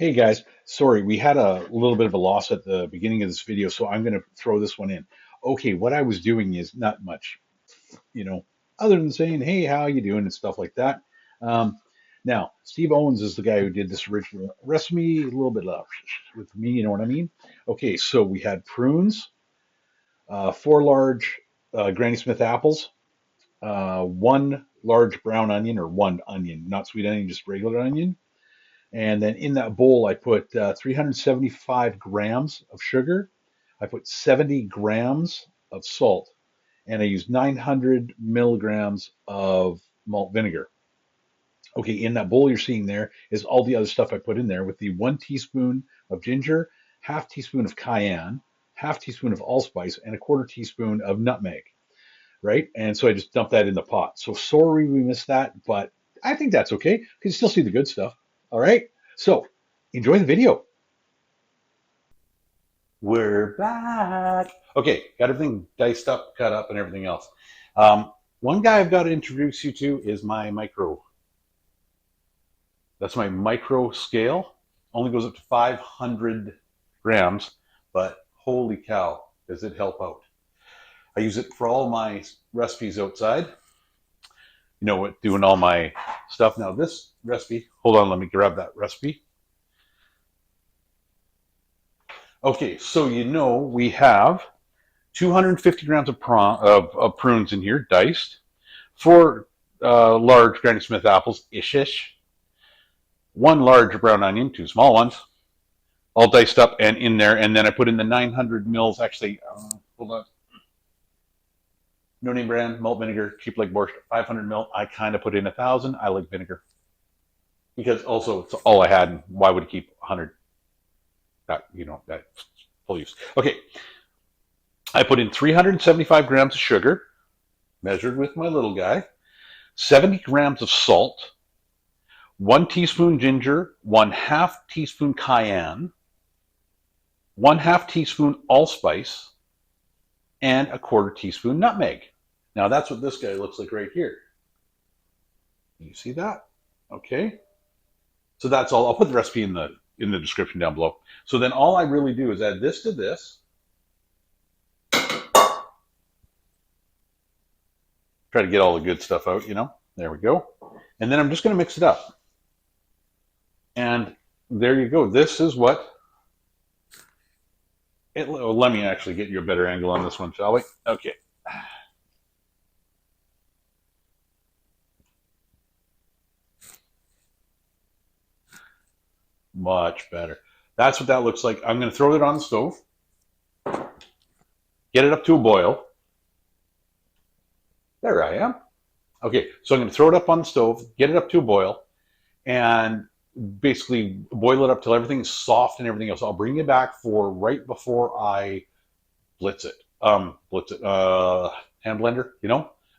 Hey guys, sorry, we had a little bit of a loss at the beginning of this video, so I'm going to throw this one in. Okay, what I was doing is not much, you know, other than saying, "Hey, how you doing?" and stuff like that. Um, Now, Steve Owens is the guy who did this original recipe, a little bit with me, you know what I mean? Okay, so we had prunes, four large Granny Smith apples, one large brown onion or one onion, not sweet onion, just regular onion. And then in that bowl, I put 375 grams of sugar. I put 70 grams of salt, and I used 900 milligrams of malt vinegar. Okay, in that bowl you're seeing there is all the other stuff I put in there with the 1 teaspoon of ginger, half teaspoon of cayenne, half teaspoon of allspice, and a quarter teaspoon of nutmeg, right? And so I just dumped that in the pot. So sorry we missed that, but I think that's okay. You can still see the good stuff. All right. So enjoy the video. We're back. Okay, got everything diced up, cut up, and everything else. One guy I've got to introduce you to is my micro. That's my micro scale. Only goes up to 500 grams, but holy cow, does it help out. I use it for all my recipes outside. You know what, doing all my stuff. Now this recipe, hold on, let me grab that recipe. Okay, so we have 250 grams of prunes in here, diced, four large Granny Smith apples, ish, one large brown onion, two small ones, all diced up and in there, and then I put in the 900 mils, actually, hold on, no name brand, malt vinegar, cheap like borscht, 500 mil. I kind of put in 1,000. I like vinegar because also it's all I had, and why would you keep 100? That full use. Okay, I put in 375 grams of sugar, measured with my little guy, 70 grams of salt, 1 teaspoon ginger, 1/2 teaspoon cayenne, 1/2 teaspoon allspice, and a quarter teaspoon nutmeg. Now that's what this guy looks like right here. You see that? Okay. So that's all. I'll put the recipe in the description down below. So then all I really do is add this to this. Try to get all the good stuff out, There we go. And then I'm just going to mix it up. And there you go. This is what let me actually get you a better angle on this one, shall we? Okay. Much better. That's what that looks like. I'm going to throw it on the stove. Get it up to a boil. There I am. Okay, so I'm going to throw it up on the stove, get it up to a boil, and basically boil it up till everything's soft and everything else. I'll bring it back for right before I blitz it. Hand blender,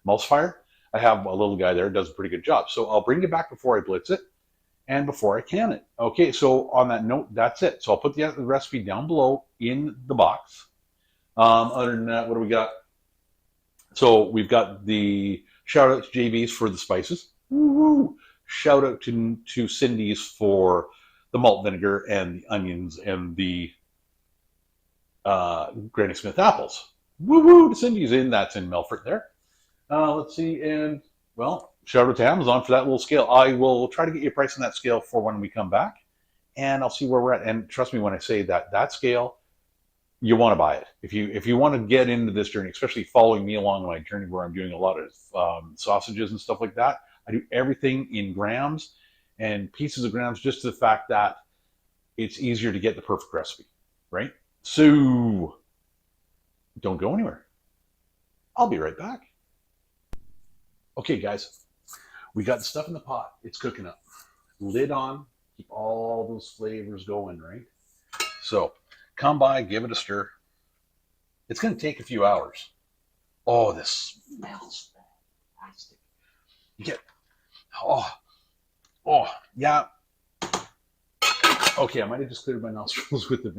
emulsifier. I have a little guy there, does a pretty good job. So I'll bring it back before I blitz it and before I can it. Okay, so on that note, that's it. So I'll put the recipe down below in the box. Other than that, what do we got? So we've got the shout out to JB's for the spices. Woo-hoo. Shout out to Cindy's for the malt vinegar and the onions and the Granny Smith apples. Woo-woo to Cindy's that's in Melfort there. Let's see, and well, shout out to Amazon for that little scale. I will try to get you a price on that scale for when we come back, and I'll see where we're at. And trust me when I say that scale, you want to buy it. If you want to get into this journey, especially following me along my journey where I'm doing a lot of sausages and stuff like that, I do everything in grams and pieces of grams just to the fact that it's easier to get the perfect recipe, right? So don't go anywhere. I'll be right back. Okay, guys, we got the stuff in the pot. It's cooking up. Lid on, keep all those flavors going, right? So come by, give it a stir. It's going to take a few hours. Oh, this smells fantastic. You get, yeah. Okay, I might have just cleared my nostrils with the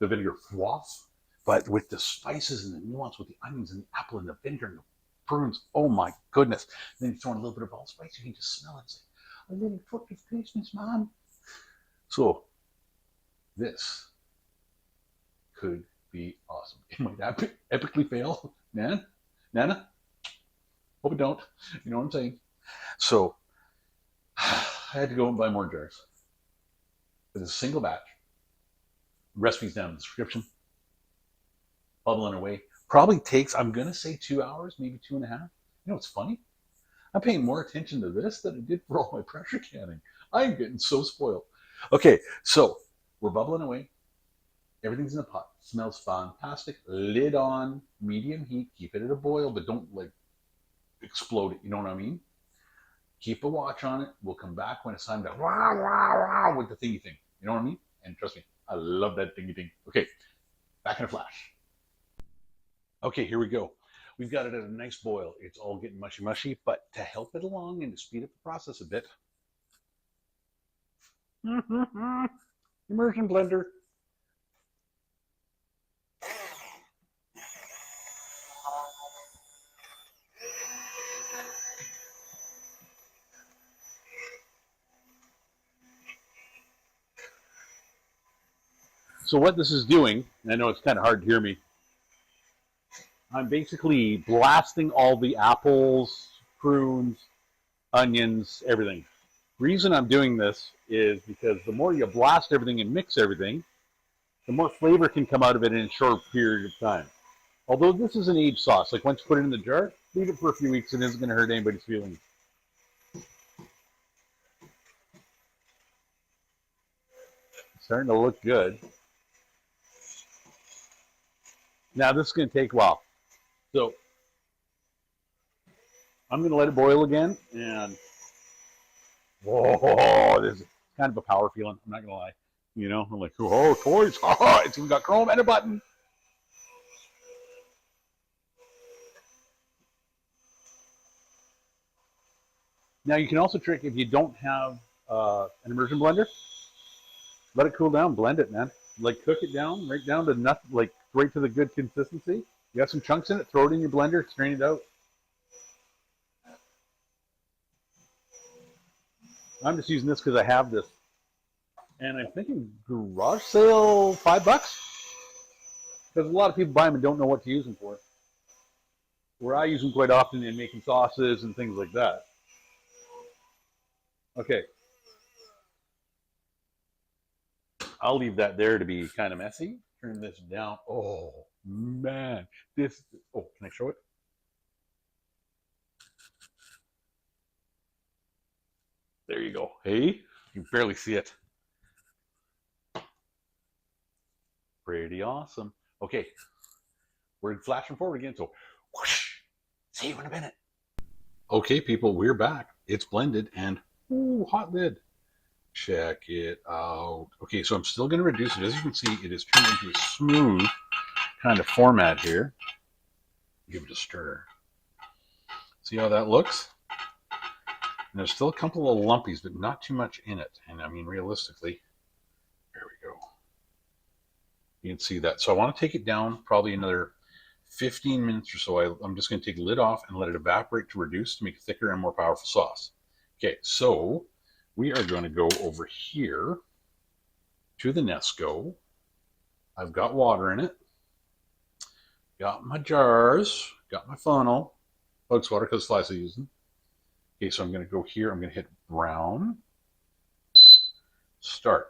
vinegar froth, but with the spices and the nuance with the onions and the apple and the vinegar and the prunes, oh my goodness. And then you throw in a little bit of allspice, you can just smell it and say, a little touch of Christmas, man. So This could be awesome. It might epically fail, man. Nana, hope it don't. You know what I'm saying? So I had to go and buy more jars. It's a single batch. Recipes down in the description. Bubbling away. Probably takes, I'm going to say 2 hours, maybe 2.5. You know what's funny? I'm paying more attention to this than I did for all my pressure canning. I'm getting so spoiled. Okay, so we're bubbling away. Everything's in the pot. Smells fantastic. Lid on, medium heat. Keep it at a boil, but don't like explode it. You know what I mean? Keep a watch on it. We'll come back when it's time to rah, rah, rah with the thingy thing. You know what I mean? And trust me, I love that thingy thing. Okay, back in a flash. Okay, here we go. We've got it at a nice boil. It's all getting mushy, but to help it along and to speed up the process a bit, immersion blender. So what this is doing, and I know it's kind of hard to hear me, I'm basically blasting all the apples, prunes, onions, everything. Reason I'm doing this is because the more you blast everything and mix everything, the more flavor can come out of it in a short period of time. Although this is an aged sauce, like once you put it in the jar, leave it for a few weeks and it isn't going to hurt anybody's feelings. It's starting to look good. Now this is going to take a while. So I'm going to let it boil again, and whoa, this is kind of a power feeling. I'm not going to lie. You know, I'm like, oh, toys. Oh, it's even got chrome and a button. Now you can also trick if you don't have an immersion blender. Let it cool down. Blend it, man. Like cook it down, right down to nothing, like right to the good consistency. You got some chunks in it. Throw it in your blender. Strain it out. I'm just using this because I have this, and I'm thinking garage sale $5 because a lot of people buy them and don't know what to use them for. Where I use them quite often in making sauces and things like that. Okay. I'll leave that there to be kind of messy. Turn this down. Oh, man. This, oh, can I show it? There you go. Hey, you can barely see it. Pretty awesome. Okay. We're flashing forward again. So, whoosh. See you in a minute. Okay, people, we're back. It's blended and, ooh, hot lid. Check it out. Okay, so I'm still going to reduce it. As you can see, it is turned into a smooth kind of format here. Give it a stir. See how that looks? And there's still a couple of lumpies, but not too much in it. And I mean, realistically, there we go. You can see that. So I want to take it down probably another 15 minutes or so. I'm just going to take the lid off and let it evaporate to reduce to make a thicker and more powerful sauce. Okay, so we are going to go over here to the Nesco. I've got water in it. Got my jars. Got my funnel. Bugs water because flies are using. Okay, so I'm going to go here. I'm going to hit brown. Start.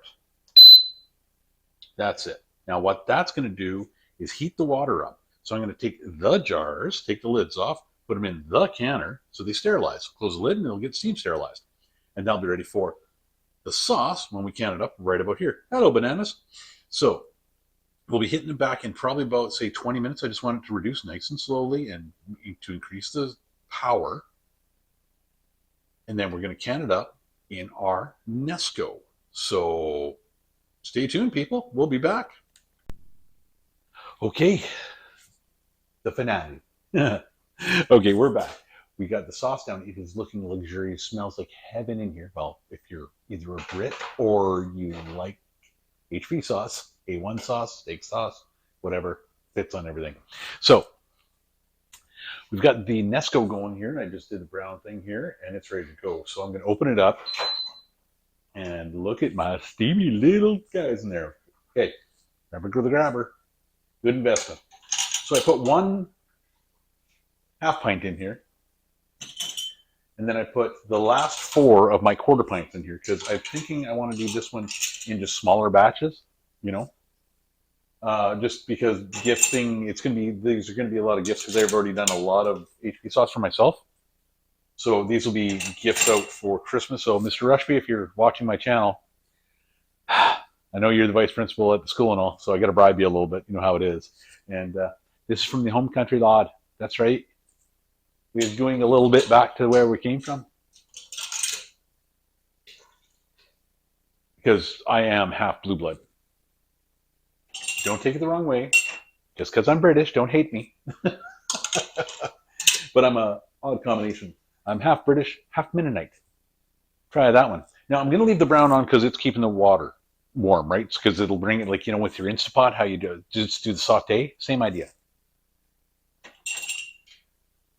That's it. Now what that's going to do is heat the water up. So I'm going to take the jars, take the lids off, put them in the canner so they sterilize. Close the lid and it'll get steam sterilized. And they'll be ready for the sauce when we can it up right about here. Hello, bananas. So we'll be hitting it back in probably about, say, 20 minutes. I just want it to reduce nice and slowly and to increase the power. And then we're going to can it up in our Nesco. So stay tuned, people. We'll be back. Okay. The finale. Okay, we're back. We got the sauce down. It is looking luxurious. Smells like heaven in here. Well, if you're either a Brit or you like HV sauce, A1 sauce, steak sauce, whatever, fits on everything. So we've got the Nesco going here, and I just did the brown thing here, and it's ready to go. So I'm going to open it up and look at my steamy little guys in there. Okay, grabber go the grabber. Good investment. So I put 1/2 pint in here, and then I put the last 4 of my 1/4 pints in here because I'm thinking I want to do this one in just smaller batches, you know, just because gifting, these are going to be a lot of gifts because I've already done a lot of HP sauce for myself. So these will be gifts out for Christmas. So Mr. Rushby, if you're watching my channel, I know you're the vice principal at the school and all, so I got to bribe you a little bit. You know how it is. And this is from the home country lad. That's right. We're doing a little bit back to where we came from. Because I am half blue blood. Don't take it the wrong way. Just because I'm British, don't hate me. But I'm a odd combination. I'm half British, half Mennonite. Try that one. Now I'm going to leave the brown on because it's keeping the water warm, right? Because it'll bring it, like, you know, with your Instapot, how you just do the saute. Same idea.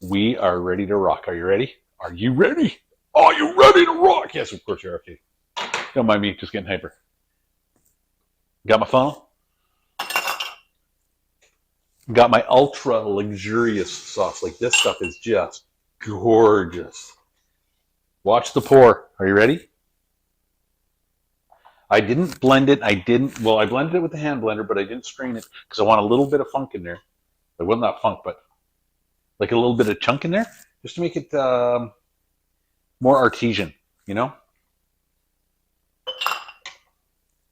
We are ready to rock. Are you ready? Are you ready? Are you ready to rock? Yes, of course you are. Okay. Don't mind me, just getting hyper. Got my funnel. Got my ultra luxurious sauce. Like, this stuff is just gorgeous. Watch the pour. Are you ready? I didn't blend it. I blended it with the hand blender, but I didn't strain it because I want a little bit of funk in there. Well, not funk, but like a little bit of chunk in there, just to make it more artesian, you know?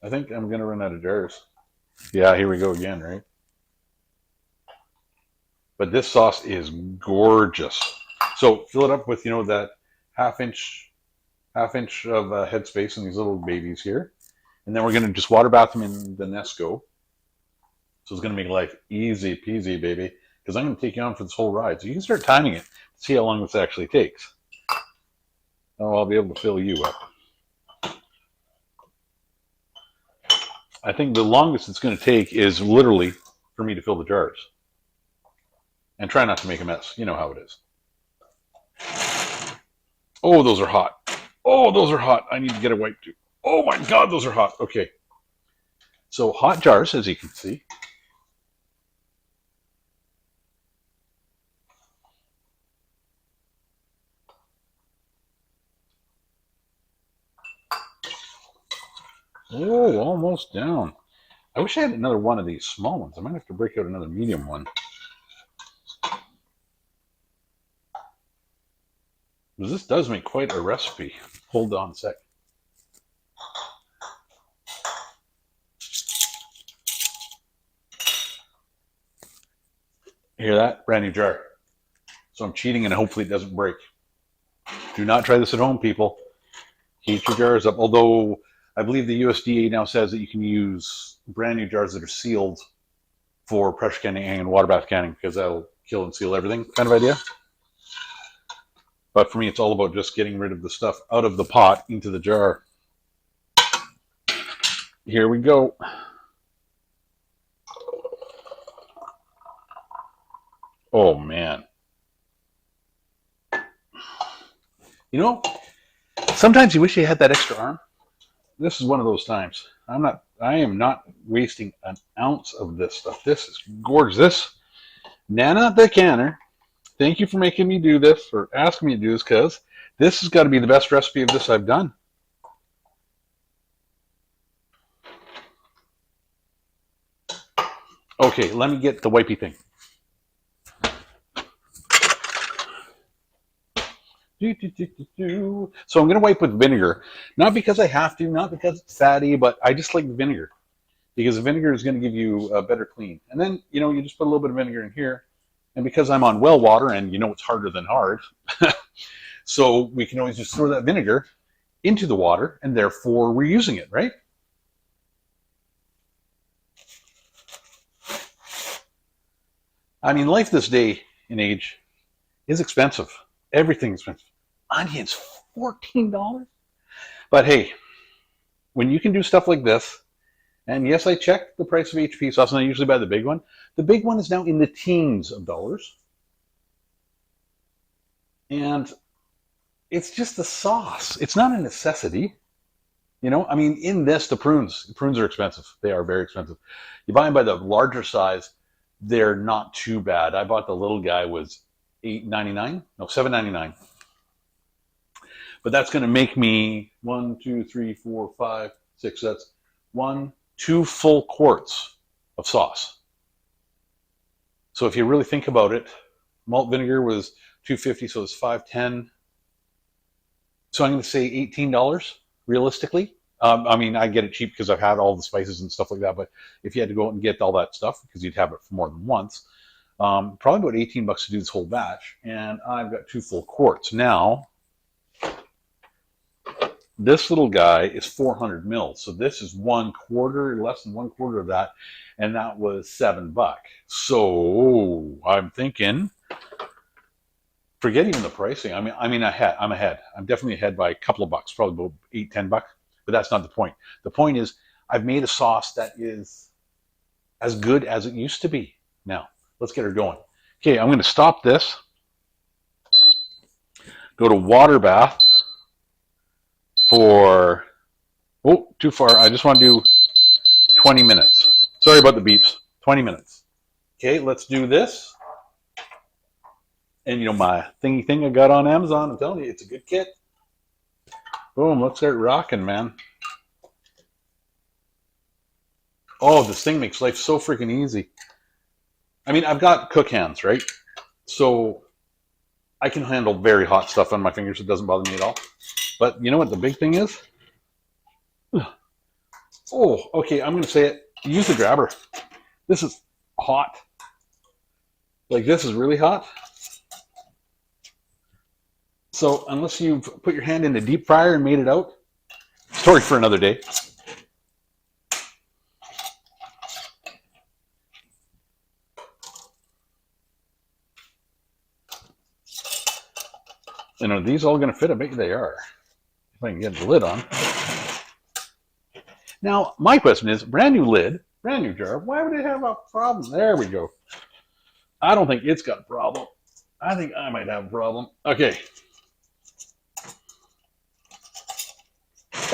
I think I'm going to run out of jars. Yeah, here we go again, right? But this sauce is gorgeous. So fill it up with, you know, that half inch of headspace in these little babies here. And then we're going to just water bath them in the Nesco. So it's going to make life easy peasy, baby. Because I'm going to take you on for this whole ride. So you can start timing it to see how long this actually takes. Oh, I'll be able to fill you up. I think the longest it's going to take is literally for me to fill the jars. And try not to make a mess. You know how it is. Oh, those are hot. Oh, those are hot. I need to get a wipe too. Oh my God, those are hot. Okay. So hot jars, as you can see. Oh, almost down. I wish I had another one of these small ones. I might have to break out another medium one. Because this does make quite a recipe. Hold on a sec. Hear that? Brand new jar. So I'm cheating and hopefully it doesn't break. Do not try this at home, people. Heat your jars up. Although I believe the USDA now says that you can use brand new jars that are sealed for pressure canning and water bath canning because that'll kill and seal everything kind of idea. But for me, it's all about just getting rid of the stuff out of the pot into the jar. Here we go. Oh, man. You know, sometimes you wish you had that extra arm. This is one of those times. I am not wasting an ounce of this stuff. This is gorgeous. This, Nana the Canner, thank you for making me do this, or asking me to do this, because this has got to be the best recipe of this I've done. Okay, let me get the wipey thing. So I'm going to wipe with vinegar. Not because I have to, not because it's fatty, but I just like vinegar. Because the vinegar is going to give you a better clean. And then, you know, you just put a little bit of vinegar in here. And because I'm on well water, and you know it's harder than hard, so we can always just throw that vinegar into the water, and therefore we're using it, right? I mean, life this day and age is expensive. Everything's expensive. Onions, $14. But hey, when you can do stuff like this, and yes, I checked the price of HP sauce, and I usually buy the big one. The big one is now in the teens of dollars. And it's just the sauce. It's not a necessity. You know, I mean, in this, the prunes are expensive. They are very expensive. You buy them by the larger size, they're not too bad. I bought the little guy was $8.99, no, $7.99. But that's going to make me 1, 2, 3, 4, 5, 6. That's 2 full quarts of sauce. So if you really think about it, malt vinegar was $2.50, so it's $5.10. So I'm going to say $18 realistically. I mean, I get it cheap because I've had all the spices and stuff like that. But if you had to go out and get all that stuff, because you'd have it for more than once, probably about $18 to do this whole batch. And I've got 2 full quarts. Now, this little guy is 400 mils. So this is 1/4, less than 1/4 of that. And that was $7. So I'm thinking, forget even the pricing. I'm ahead. I'm definitely ahead by a couple of bucks, probably about $8-10. But that's not the point. The point is, I've made a sauce that is as good as it used to be. Now, let's get her going. Okay, I'm going to stop this. Go to water bath for, oh, too far. I just want to do 20 minutes. Sorry about the beeps. 20 minutes. Okay, let's do this. And you know, my thingy thing I got on Amazon, I'm telling you, it's a good kit. Boom, let's start rocking, man. Oh, this thing makes life so freaking easy. I mean, I've got cook hands, right? So I can handle very hot stuff on my fingers. It doesn't bother me at all. But you know what the big thing is? Oh, okay, I'm going to say it. Use the grabber. This is hot. Like, this is really hot. So unless you've put your hand in the deep fryer and made it out, story for another day. And are these all going to fit? I bet you they are. If I can get the lid on. Now, my question is, brand new lid, brand new jar, why would it have a problem? There we go. I don't think it's got a problem. I think I might have a problem. Okay.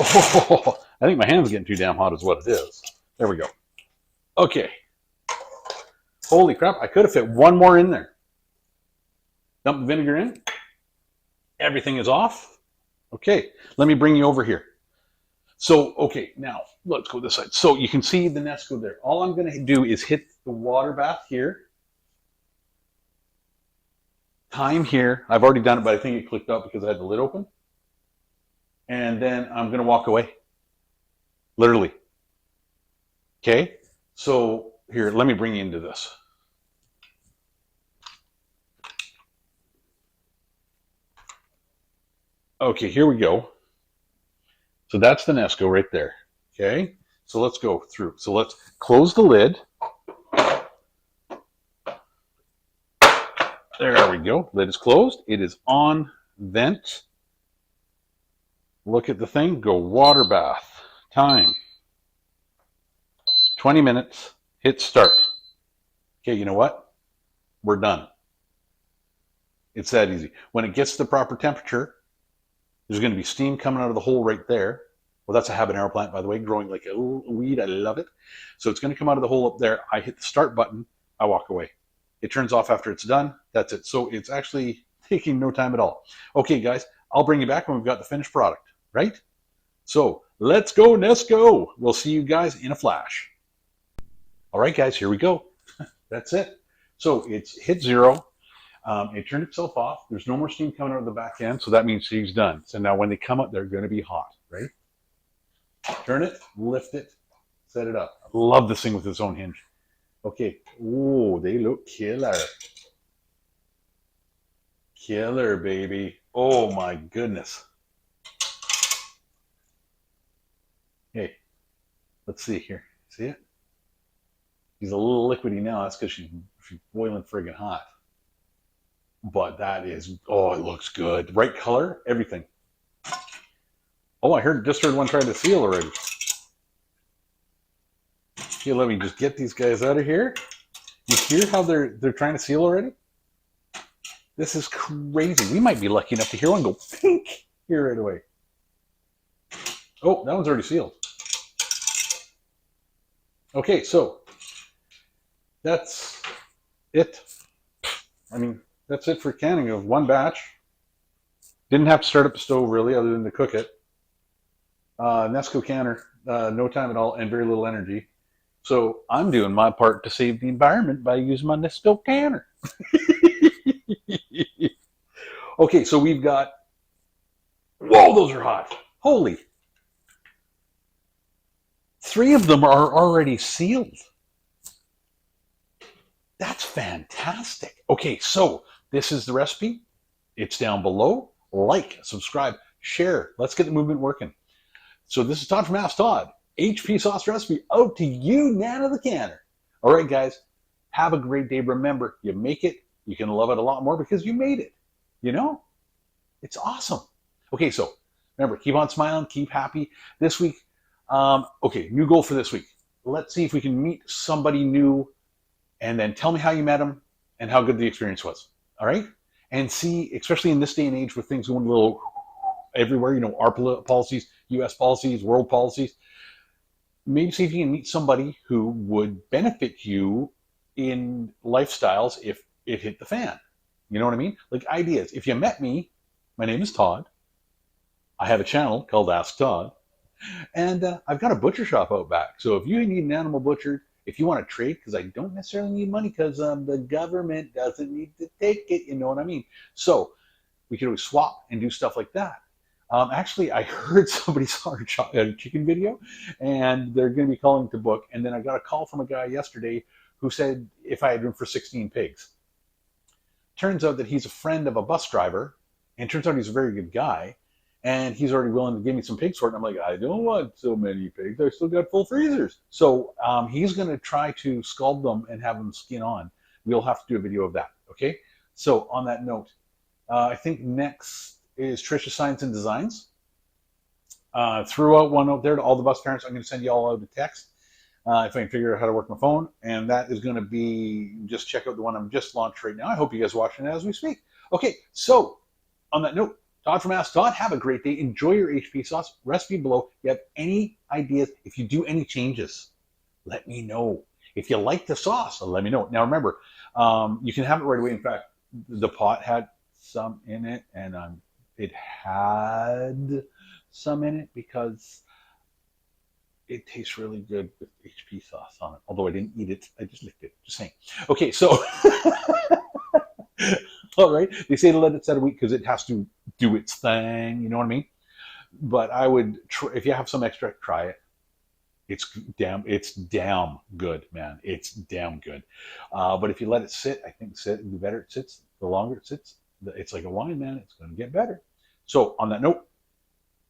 Oh, I think my hand's getting too damn hot is what it is. There we go. Okay. Holy crap, I could have fit one more in there. Dump the vinegar in. Everything is off. Okay, let me bring you over here. So, okay, now let's go this side. So you can see the Nesco there. All I'm going to do is hit the water bath here. Time here. I've already done it, but I think it clicked out because I had the lid open. And then I'm going to walk away. Literally. Okay, so here, let me bring you into this. Okay, here we go. So that's the Nesco right there. Okay, so let's go through. So let's close the lid. There we go. Lid is closed. It is on vent. Look at the thing. Go water bath. Time. 20 minutes. Hit start. Okay, you know what? We're done. It's that easy. When it gets to the proper temperature, there's going to be steam coming out of the hole right there. Well, that's a habanero plant, by the way, growing like a weed. I love it. So it's going to come out of the hole up there. I hit the start button. I walk away. It turns off after it's done. That's it. So it's actually taking no time at all. Okay, guys, I'll bring you back when we've got the finished product, right? So let's go, Nesco. We'll see you guys in a flash. All right, guys, here we go. That's it. So it's hit 0. It turned itself off. There's no more steam coming out of the back end, so that means she's done. So now when they come up, they're going to be hot, right? Turn it, lift it, set it up. I love this thing with its own hinge. Okay. Oh, they look killer. Killer, baby. Oh, my goodness. Hey, let's see here. See it? She's a little liquidy now. That's because she's boiling friggin' hot. But that is, oh, it looks good. Right color, everything. Oh, I just heard one trying to seal already. Okay, let me just get these guys out of here. You hear how they're trying to seal already? This is crazy. We might be lucky enough to hear one go pink here right away. Oh, that one's already sealed. Okay, so that's it. I mean, that's it for canning of one batch. Didn't have to start up the stove really, other than to cook it. Nesco canner, no time at all, and very little energy. So I'm doing my part to save the environment by using my Nesco canner. Okay, so we've got. Whoa, those are hot! Holy! 3 of them are already sealed. That's fantastic. Okay, so this is the recipe. It's down below. Like, subscribe, share. Let's get the movement working. So this is Todd from Ask Todd. HP sauce recipe out to you, Nana the Canner. All right, guys. Have a great day. Remember, you make it, you can love it a lot more because you made it. You know? It's awesome. Okay, so remember, keep on smiling, keep happy. This week, okay, new goal for this week. Let's see if we can meet somebody new and then tell me how you met them and how good the experience was. All right? And see, especially in this day and age with things going a little everywhere, you know, our policies, US policies, world policies, maybe see if you can meet somebody who would benefit you in lifestyles if it hit the fan. You know what I mean? Like ideas. If you met me, my name is Todd. I have a channel called Ask Todd. And I've got a butcher shop out back. So if you need an animal butchered, if you want to trade, because I don't necessarily need money because the government doesn't need to take it, you know what I mean? So we could always swap and do stuff like that. Actually, I heard somebody saw a chicken video, and they're going to be calling to book. And then I got a call from a guy yesterday who said if I had room for 16 pigs. Turns out that he's a friend of a bus driver, and turns out he's a very good guy. And he's already willing to give me some pigs for it. And I'm like, I don't want so many pigs. I still got full freezers. So he's going to try to scald them and have them skin on. We'll have to do a video of that. Okay. So on that note, I think next is Trisha Science and Designs. Threw out one out there to all the bus parents. I'm going to send you all out a text if I can figure out how to work my phone. And that is going to be, just check out the one I'm just launched right now. I hope you guys are watching it as we speak. Okay. So on that note, Todd from Ask Todd, have a great day. Enjoy your HP sauce. Recipe below. If you have any ideas, if you do any changes, let me know. If you like the sauce, let me know. Now remember, you can have it right away. In fact, the pot had some in it, and it had some in it because it tastes really good with HP sauce on it. Although I didn't eat it, I just licked it. Just saying. Okay, so... All right. They say to let it set a week because it has to do its thing. You know what I mean? But I would, if you have some extra, try it. It's damn good, man. It's damn good. But if you let it sit, I think the better it sits, the longer it sits, it's like a wine, man. It's going to get better. So on that note,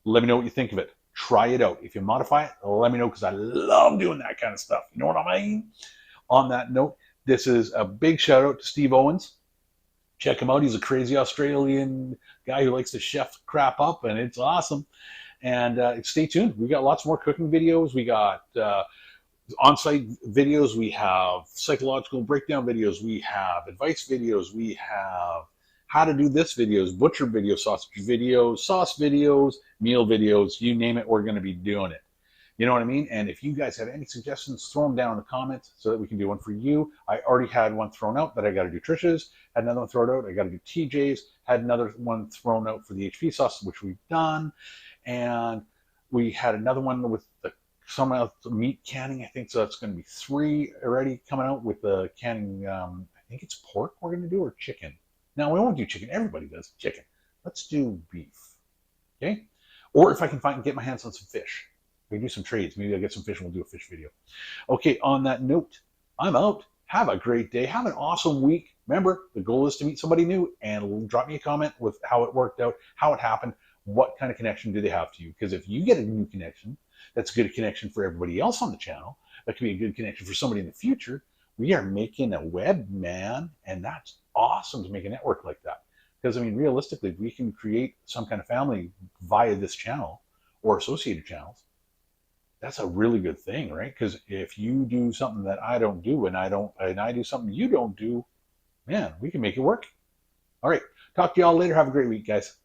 let me know what you think of it. Try it out. If you modify it, let me know because I love doing that kind of stuff. You know what I mean? On that note, this is a big shout out to Steve Owens. Check him out. He's a crazy Australian guy who likes to chef crap up, and it's awesome. And stay tuned. We got lots more cooking videos. We got on-site videos. We have psychological breakdown videos. We have advice videos. We have how to do this videos, butcher videos, sausage videos, sauce videos, meal videos. You name it, we're going to be doing it. You know what I mean? And if you guys have any suggestions, throw them down in the comments so that we can do one for you. I already had one thrown out that I got to do Trisha's. Had another one thrown out. I got to do TJ's. Had another one thrown out for the HP sauce, which we've done. And we had another one with some else meat canning. I think so. It's going to be 3 already coming out with the canning. I think it's pork we're going to do or chicken. Now we won't do chicken. Everybody does chicken. Let's do beef. Okay. Or if I can get my hands on some fish. We do some trades. Maybe I'll get some fish and we'll do a fish video. Okay, on that note, I'm out. Have a great day. Have an awesome week. Remember, the goal is to meet somebody new and drop me a comment with how it worked out, how it happened, what kind of connection do they have to you. Because if you get a new connection, that's a good connection for everybody else on the channel. That could be a good connection for somebody in the future. We are making a web, man, and that's awesome to make a network like that. Because, I mean, realistically, if we can create some kind of family via this channel or associated channels, that's a really good thing, right? Because if you do something that I don't do and I do something you don't do, man, we can make it work. All right. Talk to y'all later. Have a great week, guys.